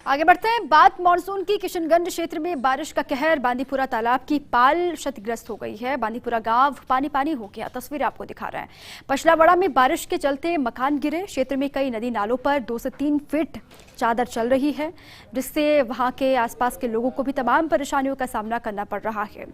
आगे बढ़ते हैं। बात मानसून की। किशनगंज क्षेत्र में बारिश का कहर। बांदीपुरा तालाब की पाल क्षतिग्रस्त हो गई है। बांदीपुरा गांव पानी पानी हो गया। तस्वीर आपको दिखा रहे हैं। पछलावाड़ा में बारिश के चलते मकान गिरे। क्षेत्र में कई नदी नालों पर 2 से 3 फीट चादर चल रही है, जिससे वहां के आसपास के लोगों को भी तमाम परेशानियों का सामना करना पड़ रहा है।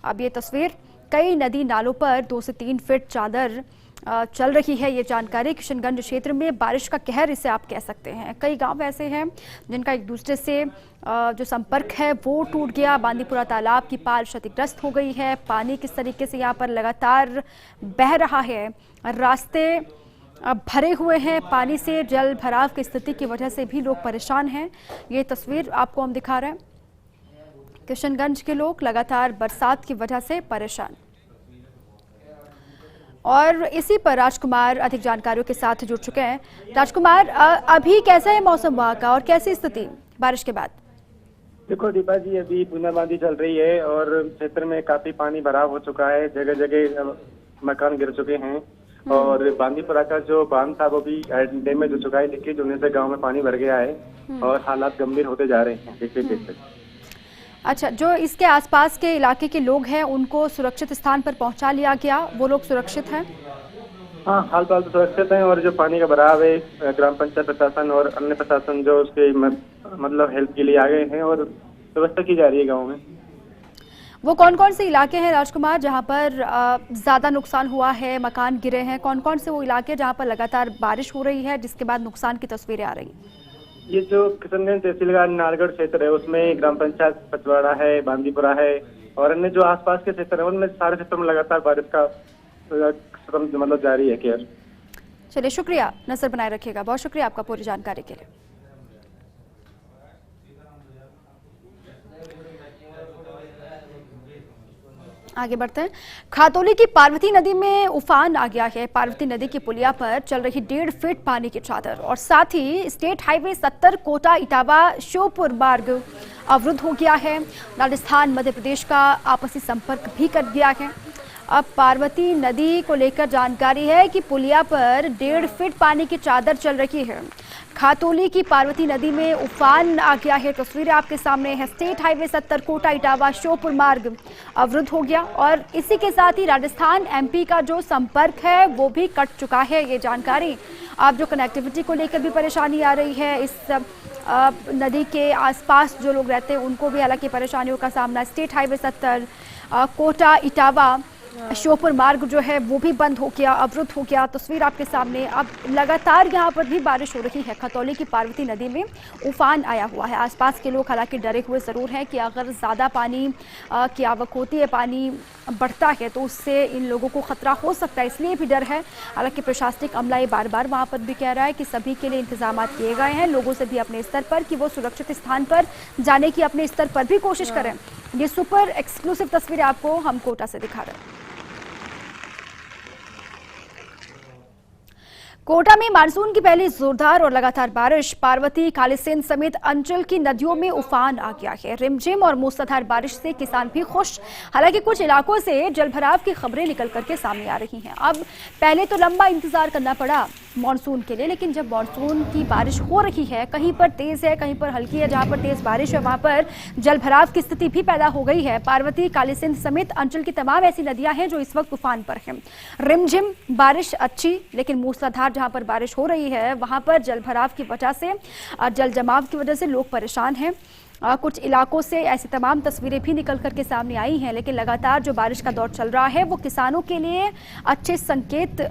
अब ये तस्वीर, कई नदी नालों पर 2 से 3 फीट चादर चल रही है। ये जानकारी किशनगंज क्षेत्र में बारिश का कहर इसे आप कह सकते हैं। कई गांव ऐसे हैं जिनका एक दूसरे से जो संपर्क है वो टूट गया। बांदीपुरा तालाब की पाल क्षतिग्रस्त हो गई है। पानी किस तरीके से यहाँ पर लगातार बह रहा है, रास्ते भरे हुए हैं पानी से। जल भराव की स्थिति की वजह से भी लोग परेशान हैं। ये तस्वीर आपको हम दिखा रहे हैं। किशनगंज के लोग लगातार बरसात की वजह से परेशान। और इसी पर राजकुमार अधिक जानकारियों के साथ जुड़ चुके हैं। राजकुमार, अभी कैसा है मौसम वहां का और कैसी स्थिति बारिश के बाद? देखो दीपा जी, अभी बूंदाबांदी चल रही है और क्षेत्र में काफी पानी भराव हो चुका है। जगह जगह मकान गिर चुके हैं और बांदीपुरा का जो बांध था वो भी डैमेज हो चुका है। लीकेज होने से गांव में पानी भर गया है और हालात गंभीर होते जा रहे हैं देखते देखते। अच्छा, जो इसके आसपास के इलाके के लोग हैं उनको सुरक्षित स्थान पर पहुंचा लिया गया? वो लोग सुरक्षित हैं? हाँ, हाल फिलहाल तो सुरक्षित हैं। और जो पानी का भराव है, ग्राम पंचायत प्रशासन और अन्य प्रशासन जो उसके मतलब हेल्प के लिए आ गए हैं और व्यवस्था की जा रही है गाँव में। वो कौन कौन से इलाके हैं राजकुमार जहां पर ज्यादा नुकसान हुआ है, मकान गिरे हैं? कौन कौन से वो इलाके जहां पर लगातार बारिश हो रही है जिसके बाद नुकसान की तस्वीरें आ रही हैं? ये जो किशनगंज तहसील का नालगढ़ क्षेत्र है उसमें ग्राम पंचायत पचवाड़ा है, बांदीपुरा है और अन्य जो आसपास के क्षेत्र है उनमें सारे क्षेत्रों में लगातार बारिश का मतलब जारी है। केयर चलिए, शुक्रिया, नजर बनाए रखिएगा। बहुत शुक्रिया आपका पूरी जानकारी के लिए। आगे बढ़ते हैं। खातौली की पार्वती नदी में उफान आ गया है। पार्वती नदी की पुलिया पर चल रही 1.5 फीट पानी की चादर और साथ ही स्टेट हाईवे 70 कोटा इटावा श्योपुर मार्ग अवरुद्ध हो गया है। राजस्थान मध्य प्रदेश का आपसी संपर्क भी कट गया है। अब पार्वती नदी को लेकर जानकारी है कि पुलिया पर 1.5 फीट पानी की चादर चल रही है। खातौली की पार्वती नदी में उफान आ गया है। तस्वीरें आपके सामने है। स्टेट हाईवे 70 कोटा इटावा श्योपुर मार्ग अवरुद्ध हो गया और इसी के साथ ही राजस्थान एमपी का जो संपर्क है वो भी कट चुका है। ये जानकारी आप जो कनेक्टिविटी को लेकर भी परेशानी आ रही है, इस नदी के आसपास जो लोग रहते हैं उनको भी हालांकि परेशानियों का सामना। स्टेट हाईवे 70 कोटा इटावा श्योपुर मार्ग जो है वो भी बंद हो गया, अवरुद्ध हो गया। तस्वीर आपके सामने। अब लगातार यहाँ पर भी बारिश हो रही है। खतौली की पार्वती नदी में उफान आया हुआ है। आसपास के लोग हालांकि डरे हुए ज़रूर हैं कि अगर ज़्यादा पानी की आवक होती है, पानी बढ़ता है तो उससे इन लोगों को खतरा हो सकता है, इसलिए भी डर है। हालांकि प्रशासनिक अमला ये बार बार वहाँ पर भी कह रहा है कि सभी के लिए इंतजाम किए गए हैं। लोगों से भी अपने स्तर पर कि वो सुरक्षित स्थान पर जाने की अपने स्तर पर भी कोशिश करें। ये सुपर एक्सक्लूसिव तस्वीरें आपको हम कोटा से दिखा रहे हैं। कोटा में मानसून की पहली जोरदार और लगातार बारिश। पार्वती, कालीसिंध समेत अंचल की नदियों में उफान आ गया है। रिमझिम और मूसलाधार बारिश से किसान भी खुश। हालांकि कुछ इलाकों से जलभराव की खबरें निकल करके सामने आ रही हैं। अब पहले तो लंबा इंतजार करना पड़ा मानसून के लिए, लेकिन जब मानसून की बारिश हो रही है, कहीं पर तेज है कहीं पर हल्की है, जहां पर तेज बारिश है वहां पर जलभराव की स्थिति भी पैदा हो गई है। पार्वती, कालीसिंध समेत अंचल की तमाम ऐसी नदियां हैं जो इस वक्त तूफान पर हैं। रिमझिम बारिश अच्छी, लेकिन मूसलाधार जहां पर बारिश हो रही है वहां पर जलभराव की वजह से, जल जमाव की वजह से लोग परेशान हैं। कुछ इलाकों से ऐसी तमाम तस्वीरें भी निकल करके सामने आई हैं। लेकिन लगातार जो बारिश का दौर चल रहा है वो किसानों के लिए अच्छे संकेत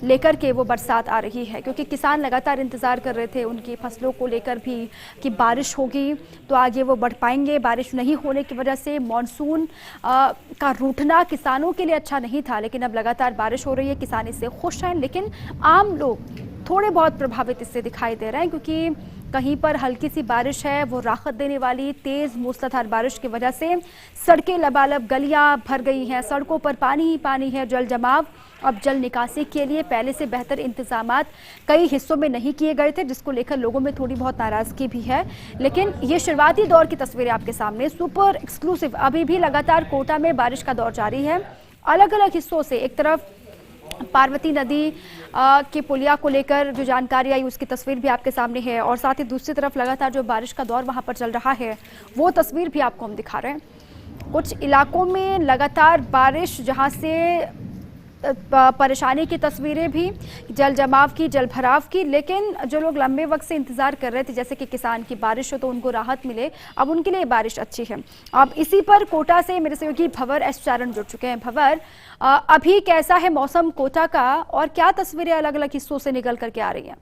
लेकर के वो बरसात आ रही है, क्योंकि किसान लगातार इंतज़ार कर रहे थे उनकी फसलों को लेकर भी कि बारिश होगी तो आगे वो बढ़ पाएंगे। बारिश नहीं होने की वजह से मानसून का रूठना किसानों के लिए अच्छा नहीं था, लेकिन अब लगातार बारिश हो रही है, किसान इससे खुश हैं। लेकिन आम लोग थोड़े बहुत प्रभावित इससे दिखाई दे रहे हैं, क्योंकि कहीं पर हल्की सी बारिश है वो राहत देने वाली। तेज मूसलाधार बारिश की वजह से सड़कें लबालब, गलियां भर गई हैं, सड़कों पर पानी ही पानी है, जल जमाव। अब जल निकासी के लिए पहले से बेहतर इंतजामात कई हिस्सों में नहीं किए गए थे, जिसको लेकर लोगों में थोड़ी बहुत नाराजगी भी है। लेकिन ये शुरुआती दौर की तस्वीरें आपके सामने, सुपर एक्सक्लूसिव। अभी भी लगातार कोटा में बारिश का दौर जारी है। अलग अलग हिस्सों से, एक तरफ पार्वती नदी के पुलिया को लेकर जो जानकारी आई उसकी तस्वीर भी आपके सामने है और साथ ही दूसरी तरफ लगातार जो बारिश का दौर वहां पर चल रहा है वो तस्वीर भी आपको हम दिखा रहे हैं। कुछ इलाकों में लगातार बारिश, जहां से परेशानी की तस्वीरें भी, जल जमाव की, जल भराव की, लेकिन जो लोग लंबे वक्त से इंतजार कर रहे थे, जैसे कि किसान की बारिश हो तो उनको राहत मिले, अब उनके लिए बारिश अच्छी है। अब इसी पर कोटा से मेरे सहयोगी भंवर एस चारण जुड़ चुके हैं। भंवर, अभी कैसा है मौसम कोटा का और क्या तस्वीरें अलग अलग हिस्सों से निकल करके आ रही हैं?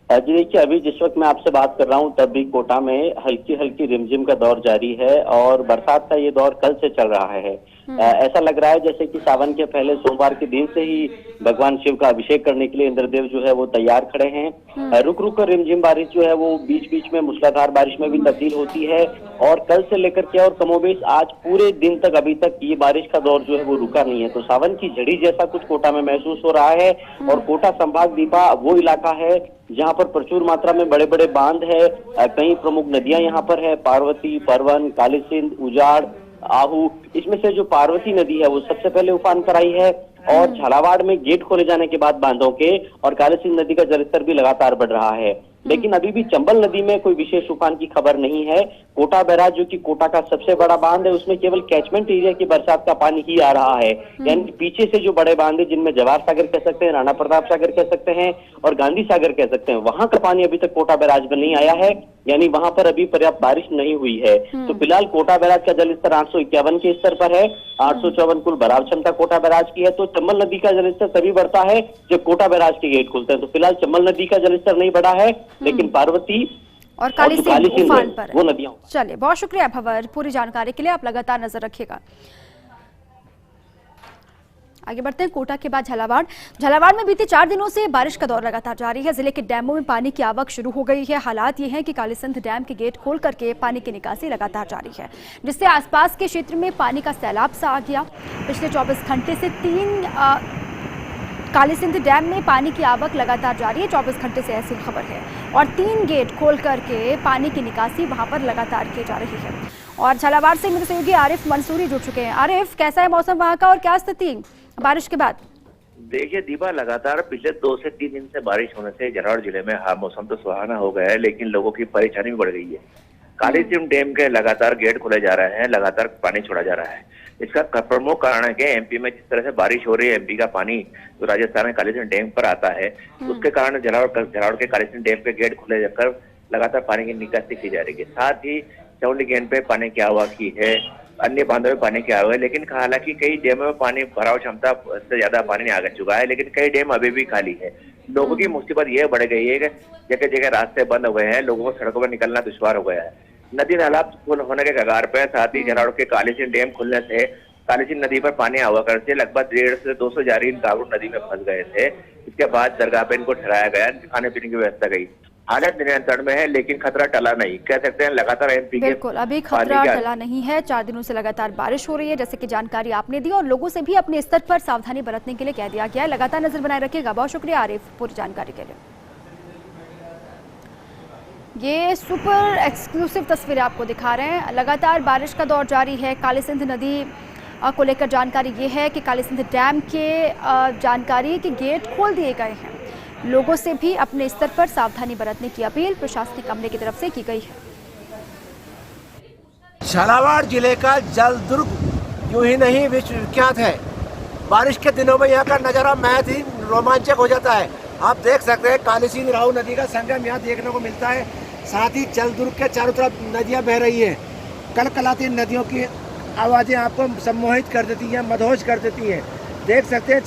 जी देखिए, अभी जिस वक्त मैं आपसे बात कर रहा हूं तब भी कोटा में हल्की हल्की रिमझिम का दौर जारी है और बरसात का ये दौर कल से चल रहा है। ऐसा लग रहा है जैसे कि सावन के पहले सोमवार के दिन से ही भगवान शिव का अभिषेक करने के लिए इंद्रदेव जो है वो तैयार खड़े हैं। रुक रुक कर रिमझिम बारिश जो है वो बीच बीच में मूसलाधार बारिश में भी तब्दील होती है और कल से लेकर के और कमोबेश आज पूरे दिन तक अभी तक ये बारिश का दौर जो है वो रुका नहीं है। तो सावन की झड़ी जैसा कुछ कोटा में महसूस हो रहा है और कोटा संभाग दीपा वो इलाका है जहां पर प्रचुर मात्रा में बड़े बड़े बांध है। कई प्रमुख नदियां यहाँ पर है, पार्वती, परवन, काली सिंध, उजाड़, आहू। इसमें से जो पार्वती नदी है वो सबसे पहले उफान पर आई है और झालावाड़ में गेट खोले जाने के बाद बांधों के और काली सिंध नदी का जलस्तर भी लगातार बढ़ रहा है। लेकिन अभी भी चंबल नदी में कोई विशेष उफान की खबर नहीं है। कोटा बैराज जो कि कोटा का सबसे बड़ा बांध है उसमें केवल कैचमेंट एरिया की बरसात का पानी ही आ रहा है, यानी पीछे से जो बड़े बांध है जिनमें जवाहर सागर कह सकते हैं, राणा प्रताप सागर कह सकते हैं और गांधी सागर कह सकते हैं, वहां का पानी अभी तक कोटा बैराज में नहीं आया है, यानी वहां पर अभी पर्याप्त बारिश नहीं हुई है। तो फिलहाल कोटा बैराज का जलस्तर 851 के स्तर पर है। 854 कुल भराव क्षमता कोटा बैराज की है। तो चंबल नदी का जलस्तर तभी बढ़ता है जब कोटा बैराज के गेट खुलते हैं। तो फिलहाल चंबल नदी का जलस्तर नहीं बढ़ा है, लेकिन पार्वती और काली सिंध उफान पर वो नदियां। चलिए, बहुत शुक्रिया भंवर पूरी जानकारी के लिए। आप लगातार नजर रखिएगा। आगे बढ़ते हैं कोटा के बाद झालावाड़ में बीते 4 दिनों से बारिश का दौर लगातार जारी है। जिले के डैमों में पानी की आवक शुरू हो गई है। हालात ये हैं कि कालीसिंध डैम के गेट खोल करके पानी की निकासी लगातार जारी है, जिससे आसपास के क्षेत्र में पानी का सैलाब सा आ गया। पिछले 24 घंटे से कालीसिंध डैम में पानी की आवक लगातार जारी है। 24 घंटे से ऐसी खबर है और 3 गेट खोल करके पानी की निकासी वहां पर लगातार की जा रही है। और झालावाड़ से मेरे सहयोगी आरिफ मंसूरी जुड़ चुके हैं। आरिफ, कैसा है मौसम वहां का और क्या स्थिति बारिश के बाद? देखिए दीपा, लगातार पिछले 2 से 3 दिन से बारिश होने से झालावाड़ जिले में मौसम तो सुहाना हो गया है, लेकिन लोगों की परेशानी भी बढ़ गई है। कालीसिंध डैम के लगातार गेट खोले जा रहे हैं, लगातार पानी छोड़ा जा रहा है। इसका प्रमुख कारण है कि एमपी में जिस तरह से बारिश हो रही है, एमपी का पानी जो राजस्थान में कालीसिंध डैम पर आता है, उसके कारण झालावाड़ के कालीसिंध डैम के गेट खोले जाकर लगातार पानी की निकासी की जा रही है। साथ ही चौंडी गेंद पे पानी की आवक की है, अन्य बांधों में पानी की आवक है, लेकिन हालांकि कई डैमों में पानी भराव क्षमता से ज्यादा पानी आ चुका है, लेकिन कई डैम अभी भी खाली है। लोगों की मुसीबत यह बढ़ गई है कि जगह जगह रास्ते बंद हो गए हैं, लोगों को सड़कों पर निकलना दुश्वार हो गया है। नदी नाला फुल होने के कगार पर, साथ ही झालावाड़ के कालीसिंध डैम खुलने से कालीसिंध नदी पर पानी आवा करते लगभग 150 से 200 जारीन गागुड़ नदी में फंस गए थे। इसके बाद दरगाह पे इनको ठहराया गया, खाने पीने की व्यवस्था गई। हालत नियंत्रण में है, लेकिन खतरा टला नहीं, कह सकते हैं लगातार एमपी बिल्कुल अभी खतरा टला नहीं है। 4 दिनों से लगातार बारिश हो रही है, जैसे कि जानकारी आपने दी, और लोगों से भी अपने स्तर पर सावधानी बरतने के लिए कह दिया गया है। लगातार नजर बनाए रखिएगा। बहुत शुक्रिया आरिफ पूरी जानकारी के लिए। ये सुपर एक्सक्लूसिव तस्वीरें आपको दिखा रहे हैं। लगातार बारिश का दौर जारी है। कालीसिंध नदी को लेकर जानकारी ये है कि कालीसिंध डैम के जानकारी के गेट खोल दिए गए हैं। लोगों से भी अपने स्तर पर सावधानी बरतने की अपील प्रशासनिक अमले की तरफ से की गई है। झालावाड़ जिले का जल दुर्ग यूं ही नहीं विश्व विख्यात है। बारिश के दिनों में यहाँ का नज़ारा महज ही रोमांचक हो जाता है। आप देख सकते हैं कालीसिंध राहू नदी का संगम यहाँ देखने को मिलता है। साथ ही जल दुर्ग के चारों तरफ नदियाँ बह रही हैं। कलकलाती नदियों की आवाज़ें आपको सम्मोहित कर देती हैं, मदहोश कर देती हैं। देख सकते हैं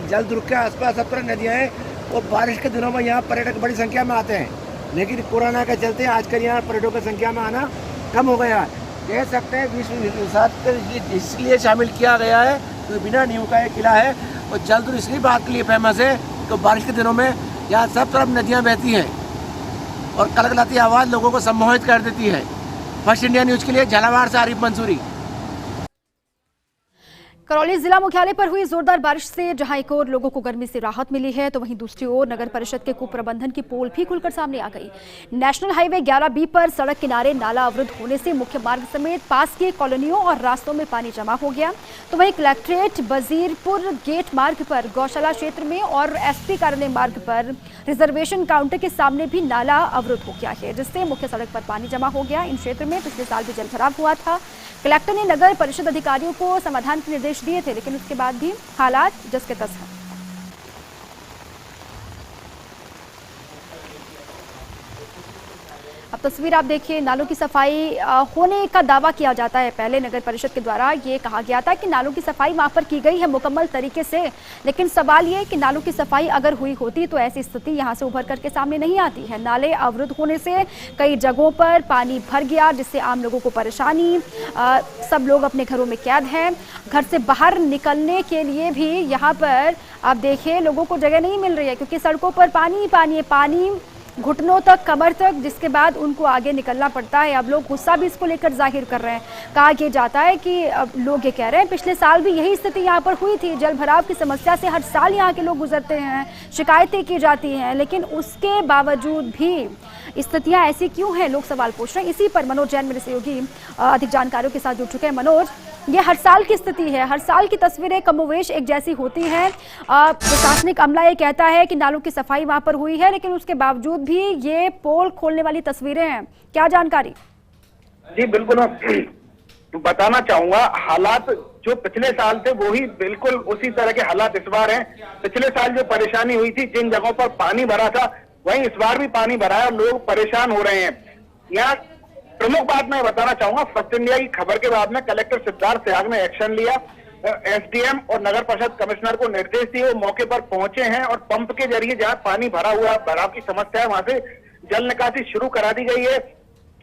जल दुर्ग के आसपास सब तरह नदियाँ हैं। वो बारिश के दिनों में यहाँ पर्यटक बड़ी संख्या में आते हैं, लेकिन कोरोना के चलते आजकल यहाँ पर्यटकों की संख्या में आना कम हो गया। कह सकते हैं विश्व इसलिए शामिल किया गया है तो बिना नींव का एक किला है। और जल दुर्ग इसलिए बात के लिए फेमस है तो बारिश के दिनों में यहाँ सब तरफ नदियाँ बहती हैं और कलकलाती आवाज़ लोगों को सम्मोहित कर देती है। फर्स्ट इंडिया न्यूज़ के लिए झालावाड़ से आरिफ मंसूरी। करौली जिला मुख्यालय पर हुई जोरदार बारिश से जहां एक ओर लोगों को गर्मी से राहत मिली है, तो वहीं दूसरी ओर नगर परिषद के कुप्रबंधन की पोल भी खुलकर सामने आ गई। नेशनल हाईवे 11B पर सड़क किनारे नाला अवरुद्ध होने से मुख्य मार्ग समेत पास के कॉलोनियों और रास्तों में पानी जमा हो गया। तो वहीं कलेक्ट्रेट बजीरपुर गेट मार्ग पर गौशाला क्षेत्र में और SP कार्यालय मार्ग पर रिजर्वेशन काउंटर के सामने भी नाला अवरुद्ध हो गया है, जिससे मुख्य सड़क पर पानी जमा हो गया। इन क्षेत्र में पिछले साल भी जलभराव हुआ था। कलेक्टर ने नगर परिषद अधिकारियों को समाधान के निर्देश दिए थे, लेकिन उसके बाद भी हालात जस के तस हैं। अब तस्वीर आप देखिए, नालों की सफाई होने का दावा किया जाता है। पहले नगर परिषद के द्वारा ये कहा गया था कि नालों की सफाई वहां पर की गई है मुकम्मल तरीके से, लेकिन सवाल ये कि नालों की सफाई अगर हुई होती तो ऐसी स्थिति यहां से उभर करके सामने नहीं आती है। नाले अवरुद्ध होने से कई जगहों पर पानी भर गया, जिससे आम लोगों को परेशानी, सब लोग अपने घरों में कैद हैं। घर से बाहर निकलने के लिए भी यहाँ पर आप देखिए लोगों को जगह नहीं मिल रही है, क्योंकि सड़कों पर पानी ही पानी है, पानी घुटनों तक, कमर तक, जिसके बाद उनको आगे निकलना पड़ता है। अब लोग गुस्सा भी इसको लेकर जाहिर कर रहे हैं। कहा यह जाता है कि अब लोग ये कह रहे हैं पिछले साल भी यही स्थिति यहाँ पर हुई थी। जल भराव की समस्या से हर साल यहाँ के लोग गुजरते हैं, शिकायतें की जाती हैं, लेकिन उसके बावजूद भी स्थितियाँ ऐसी क्यों हैं, लोग सवाल पूछ रहे हैं। इसी पर मनोज जैन मेरे सहयोगी अधिक जानकारियों के साथ जुड़ चुके हैं। मनोज, ये हर साल की स्थिति है, हर साल की तस्वीरें कमोवेश एक जैसी होती हैं। प्रशासनिक अमला ये कहता है कि नालों की सफाई वहां पर हुई है, लेकिन उसके बावजूद भी ये पोल खोलने वाली तस्वीरें हैं। क्या जानकारी? जी बिल्कुल, मैं बताना चाहूंगा, हालात जो पिछले साल थे वो ही बिल्कुल उसी तरह के हालात इस बार हैं। पिछले साल जो परेशानी हुई थी, जिन जगहों पर पानी भरा था, वहीं इस बार भी पानी भरा है और लोग परेशान हो रहे हैं। यहाँ प्रमुख बात मैं बताना चाहूंगा, फर्स्ट इंडिया की खबर के बाद में कलेक्टर सिद्धार्थ सहयाग ने एक्शन लिया। SDM और नगर परिषद कमिश्नर को निर्देश दिए, वो मौके पर पहुंचे हैं और पंप के जरिए जहां पानी भरा हुआ, भराव की समस्या है, वहां से जल निकासी शुरू करा दी गई है।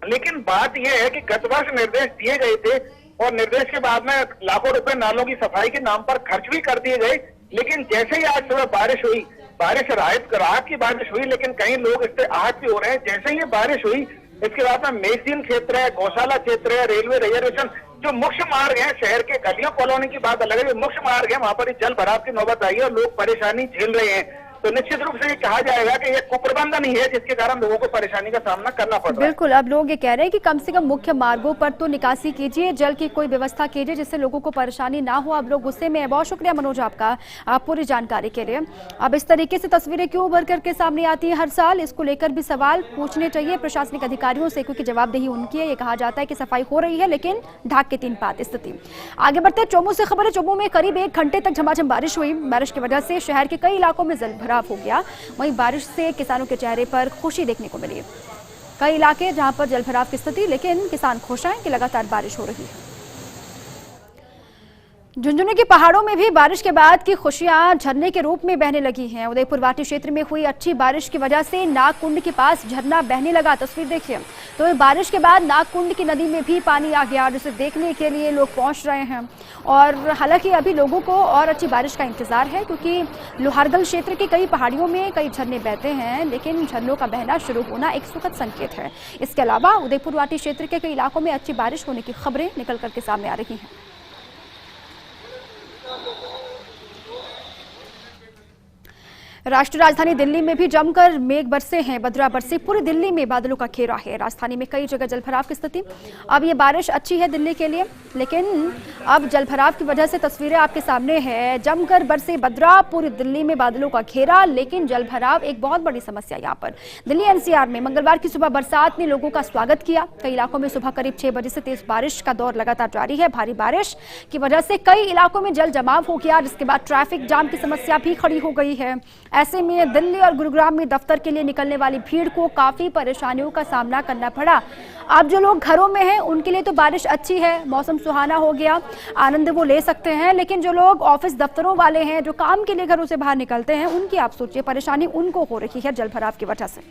लेकिन बात यह है कि गत वर्ष निर्देश दिए गए थे और निर्देश के बाद में लाखों रुपए नालों की सफाई के नाम पर खर्च भी कर दिए गए। लेकिन जैसे ही आज सुबह बारिश हुई, बारिश राहत की बारिश हुई, लेकिन कई लोग इससे आहत भी हो रहे हैं। जैसे ही ये बारिश हुई, इसके बाद में मेसीन क्षेत्र है, गौशाला क्षेत्र है, रेलवे रिजर्वेशन, जो मुख्य मार्ग है, शहर के गलियों कॉलोनी की बात अलग है, मुख्य मार्ग है, वहां पर जल भराव की नौबत आई है और लोग परेशानी झेल रहे हैं। तो निश्चित रूप से ये कहा जाएगा कि ये कुप्रबंधन ही है, जिसके कारण लोगों को परेशानी का सामना करना पड़ रहा है। बिल्कुल, अब लोग ये कह रहे हैं कि कम से कम मुख्य मार्गों पर तो निकासी कीजिए, जल की कोई व्यवस्था कीजिए जिससे लोगों को परेशानी ना हो। अब लोग गुस्से में है। बहुत शुक्रिया मनोज आपका, आप पूरी जानकारी के लिए। अब इस तरीके से तस्वीरें क्यों उभर करके सामने आती है हर साल, इसको लेकर भी सवाल पूछने चाहिए प्रशासनिक अधिकारियों से, क्योंकि जवाबदेही उनकी है। ये कहा जाता है कि सफाई हो रही है, लेकिन ढाक के तीन पात स्थिति। आगे बढ़ते चोमू से खबर है। चोमू में करीब 1 घंटे तक झमाझम बारिश हुई। बारिश की वजह से शहर के कई इलाकों में जल भराव हो गया। वहीं बारिश से किसानों के चेहरे पर खुशी देखने को मिली। कई इलाके जहां पर जलभराव की स्थिति, लेकिन किसान खुश हैं कि लगातार बारिश हो रही है। झुंझुनू के पहाड़ों में भी बारिश के बाद की खुशियां झरने के रूप में बहने लगी हैं। उदयपुर वाटी क्षेत्र में हुई अच्छी बारिश की वजह से नागकुंड के पास झरना बहने लगा। तस्वीर देखिए, तो बारिश के बाद नागकुंड की नदी में भी पानी आ गया, जिसे देखने के लिए लोग पहुंच रहे हैं। और हालांकि अभी लोगों को और अच्छी बारिश का इंतजार है, क्योंकि लोहारगल क्षेत्र की कई पहाड़ियों में कई झरने बहते हैं, लेकिन झरनों का बहना शुरू होना एक सुखद संकेत है। इसके अलावा उदयपुर वाटी क्षेत्र के कई इलाकों में अच्छी बारिश होने की खबरें निकल करके सामने आ रही हैं। राष्ट्रीय राजधानी दिल्ली में भी जमकर मेघ बरसे हैं, बदरा बरसे। पूरी दिल्ली में बादलों का घेरा है। राजधानी में कई जगह जलभराव की स्थिति। अब ये बारिश अच्छी है दिल्ली के लिए, लेकिन अब जलभराव की वजह से तस्वीरें आपके सामने है। जमकर बरसे बदरा, पूरी दिल्ली में बादलों का घेरा, लेकिन जलभराव एक बहुत बड़ी समस्या यहाँ पर। दिल्ली NCR में मंगलवार की सुबह बरसात ने लोगों का स्वागत किया। कई इलाकों में सुबह करीब 6 बजे से तेज बारिश का दौर लगातार जारी है। भारी बारिश की वजह से कई इलाकों में जल जमाव हो गया, जिसके बाद ट्रैफिक जाम की समस्या भी खड़ी हो गई है। ऐसे में दिल्ली और गुरुग्राम में दफ्तर के लिए निकलने वाली भीड़ को काफी परेशानियों का सामना करना पड़ा। अब जो लोग घरों में हैं उनके लिए तो बारिश अच्छी है, मौसम सुहाना हो गया, आनंद वो ले सकते हैं। लेकिन जो लोग ऑफिस दफ्तरों वाले हैं, जो काम के लिए घरों से बाहर निकलते हैं, उनकी आप सोचिए परेशानी उनको हो रही है जलभराव की वजह से।